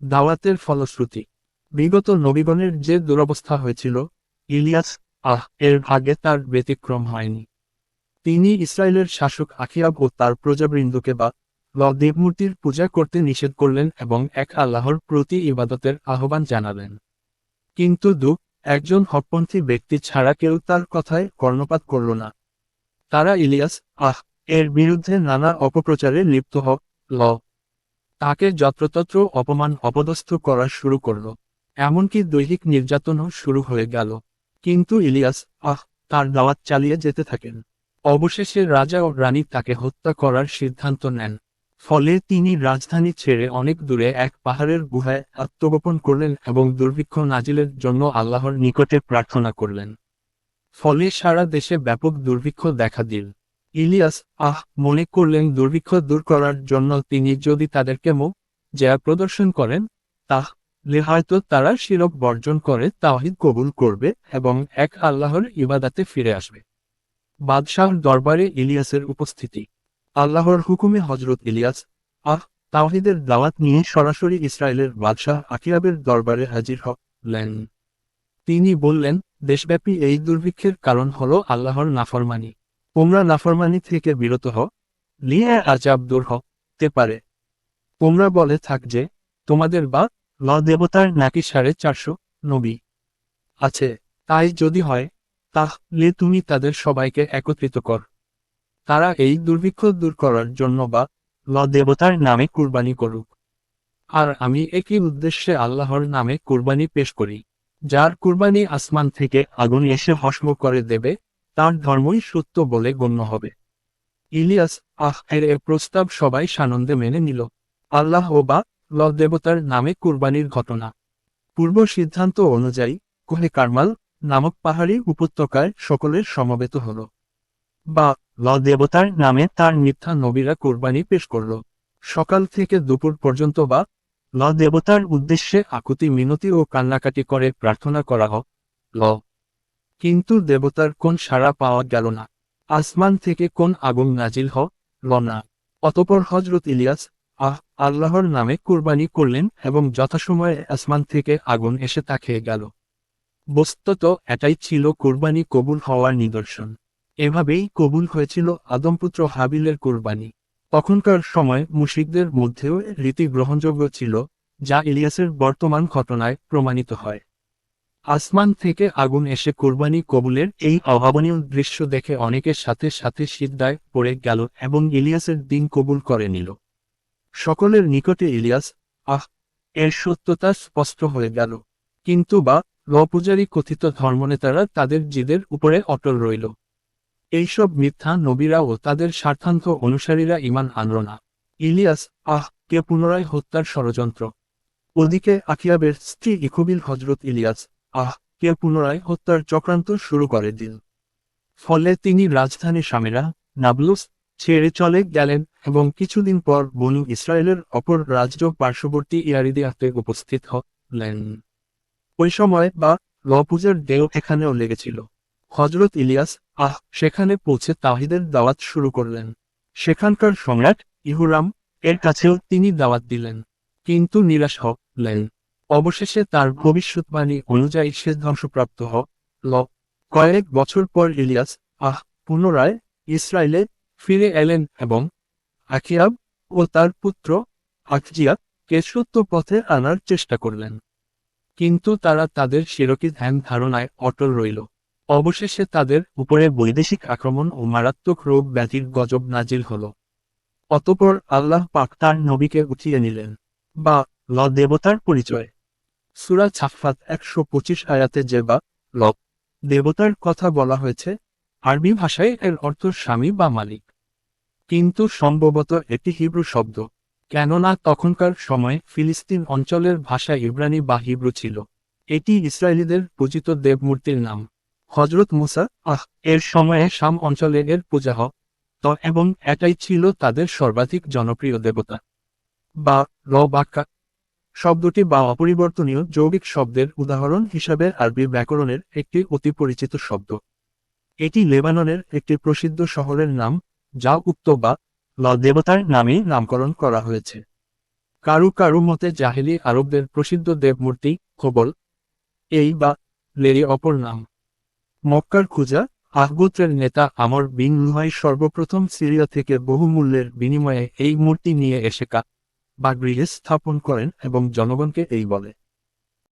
দাওয়াতের ফলশ্রুতি। বিগত নবীগণের যে দুরবস্থা হয়েছিল, ইলিয়াস এর ভাগ্যে তার ব্যতিক্রম হয়নি। তিনি ইসরায়েলের শাসক আখিয়াব ও তার প্রজাবৃন্দকে দেবমূর্তির পূজা করতে নিষেধ করলেন এবং এক আল্লাহর প্রতি ইবাদতের আহ্বান জানালেন। কিন্তু একজন হকপন্থী ব্যক্তি ছাড়া কেউ তার কথায় কর্ণপাত করল না। তারা ইলিয়াস এর বিরুদ্ধে নানা অপপ্রচারে লিপ্ত ল তাকে যত্রতত্র অপমান অপদস্থ করা শুরু করল। এমনকি দৈহিক নির্যাতনও শুরু হয়ে গেল। কিন্তু ইলিয়াস তার দাওয়াত চালিয়ে যেতে থাকেন। অবশেষে রাজা ও রানী তাকে হত্যা করার সিদ্ধান্ত নেন। ফলে তিনি রাজধানী ছেড়ে অনেক দূরে এক পাহাড়ের গুহায় আত্মগোপন করলেন এবং দুর্ভিক্ষ নাজিলের জন্য আল্লাহর নিকটে প্রার্থনা করলেন। ফলে সারা দেশে ব্যাপক দুর্ভিক্ষ দেখা দিল। ইলিয়াস মনে করলেন দুর্ভিক্ষ দূর করার জন্য তিনি যদি তাদেরকে যা প্রদর্শন করেন, তাহলে হয়তো তারা শিরক বর্জন করে তাওহীদ কবুল করবে এবং এক আল্লাহর ইবাদাতে ফিরে আসবে। বাদশাহর দরবারে ইলিয়াসের উপস্থিতি। আল্লাহর হুকুমে হজরত ইলিয়াস তাওহীদের দাওয়াত নিয়ে সরাসরি ইসরায়েলের বাদশাহ আকিয়াবের দরবারে হাজির হলেন। তিনি বললেন, দেশব্যাপী এই দুর্ভিক্ষের কারণ হলো আল্লাহর নাফরমানি। তোমরা নাফরমানি থেকে বিরত লিয়ে আযাব দূর হতে পারে। তোমরা বলে থাক যে তোমাদের দেবতার নাকি 450 নবী আছে। তাই যদি হয় তাহলে তুমি তাদের সবাইকে একত্রিত কর। তারা এই দুর্ভিক্ষ দূর করার জন্য দেবতার নামে কুরবানি করুক। আর আমি একই উদ্দেশ্যে আল্লাহর নামে কুরবানি পেশ করি। যার কুরবানি আসমান থেকে আগুন এসে ভস্ম করে দেবে, তার ধর্মই সত্য বলে গণ্য হবে। ইলিয়াস এর প্রস্তাব সবাই সানন্দে মেনে নিল। আল্লাহ ও দেবতার নামে কুরবানির ঘটনা। পূর্ব সিদ্ধান্ত অনুযায়ী কোহে কারমাল নামক পাহাড়ি উপত্যকায় সকলের সমবেত হল। দেবতার নামে তার মিথ্যা নবীরা কুরবানি পেশ করল। সকাল থেকে দুপুর পর্যন্ত দেবতার উদ্দেশ্যে আকুতি মিনতি ও কান্নাকাটি করে প্রার্থনা করা হল। কিন্তু দেবতার কোন সাড়া পাওয়া গেল না। আসমান থেকে কোন আগুন নাজিল হল না। অতঃপর হজরত ইলিয়াস আল্লাহর নামে কুরবানি করলেন এবং যথাসময়ে আসমান থেকে আগুন এসে তা খেয়ে গেল। বস্তুত এটাই ছিল কুরবানি কবুল হওয়ার নিদর্শন। এভাবেই কবুল হয়েছিল আদমপুত্র হাবিলের কুরবানি। তখনকার সময় মুশরিকদের মধ্যেও রীতি গ্রহণযোগ্য ছিল, যা ইলিয়াসের বর্তমান ঘটনায় প্রমাণিত হয়। আসমান থেকে আগুন এসে কুরবানি কবুলের এই অভাবনীয় দৃশ্য দেখে অনেকের সাথে সাথে সিজদায় পড়ে গেল এবং ইলিয়াসের দিন কবুল করে নিল। সকলের নিকটে ইলিয়াস এর সত্যতা স্পষ্ট হয়ে গেল। কিন্তু পূজারী কথিত ধর্মনেতারা তাদের জিদের উপরে অটল রইল। এইসব মিথ্যা নবীরা ও তাদের স্বার্থান্ত অনুসারীরা ঈমান আনল না। ইলিয়াস কে পুনরায় হত্যার ষড়যন্ত্র। ওদিকে আকিয়াবের স্ত্রী ইখুবিল হজরত ইলিয়াস কে পুনরায় হত্যার চক্রান্ত শুরু করে দিল। ফলে তিনি রাজধানী সামেরা নাবলুস ছেড়ে চলে গেলেন এবং কিছুদিন পর বনু ইসরায়েলের অপর রাজ্য পার্শ্ববর্তী ইয়ারিদিয়াতে উপস্থিত হলেন। ওই সময় পূজার দেও এখানেও লেগেছিল। হজরত ইলিয়াস সেখানে পৌঁছে তাওহীদের দাওয়াত শুরু করলেন। সেখানকার সম্রাট ইহুরাম এর কাছেও তিনি দাওয়াত দিলেন, কিন্তু নিরাশ হলেন। অবশেষে তার ভবিষ্যৎবাণী অনুযায়ী সে ধ্বংসপ্রাপ্ত হল। কয়েক বছর পর ইলিয়াস পুনরায় ইসরায়েলে ফিরে এলেন এবং আখিয়াব ও তার পুত্র আখজিয়া কে সত্য পথে আনার চেষ্টা করলেন। কিন্তু তারা তাদের শিরকি ধ্যান ধারণায় অটল রইল। অবশেষে তাদের উপরে বৈদেশিক আক্রমণ ও মারাত্মক রোগ ব্যাধির গজব নাজিল হল। অতঃপর আল্লাহ পাক তার নবীকে উঠিয়ে নিলেন। দেবতার পরিচয়। সূরা ছাফফাত 125 আয়াতে যে দেবতার কথা বলা হয়েছে, আরবি ভাষায় এর অর্থ স্বামী বা মালিক। কিন্তু সম্ভবত এটি হিব্রু শব্দ, কেননা তখনকার সময়ে ফিলিস্তিন অঞ্চলের ভাষা ইব্রানি বা হিব্রু ছিল। এটি ইসরায়েলিদের পূজিত দেবমূর্তির নাম। হজরত মুসা এর সময়ে শাম অঞ্চলে এর পূজা হত এবং এটাই ছিল তাদের সর্বাধিক জনপ্রিয় দেবতা। বাক্কা শব্দটি অপরিবর্তনীয় যৌগিক শব্দের উদাহরণ হিসাবে আরবি ব্যাকরণের একটি অতি পরিচিত শব্দ। এটি লেবাননের একটি প্রসিদ্ধ শহরের নাম, যা উক্ত দেবতার নামে নামকরণ করা হয়েছে। কারু কারু মতে জাহেলি আরবদের প্রসিদ্ধ দেবমূর্তি খোবল এই বা লেরি অপর নাম। মক্কার খুজা আহগোত্রের নেতা আমর বিন লুহাই সর্বপ্রথম সিরিয়া থেকে বহুমূল্যের বিনিময়ে এই মূর্তি নিয়ে এসে বা গৃহে স্থাপন করেন এবং জনগণকে এই বলে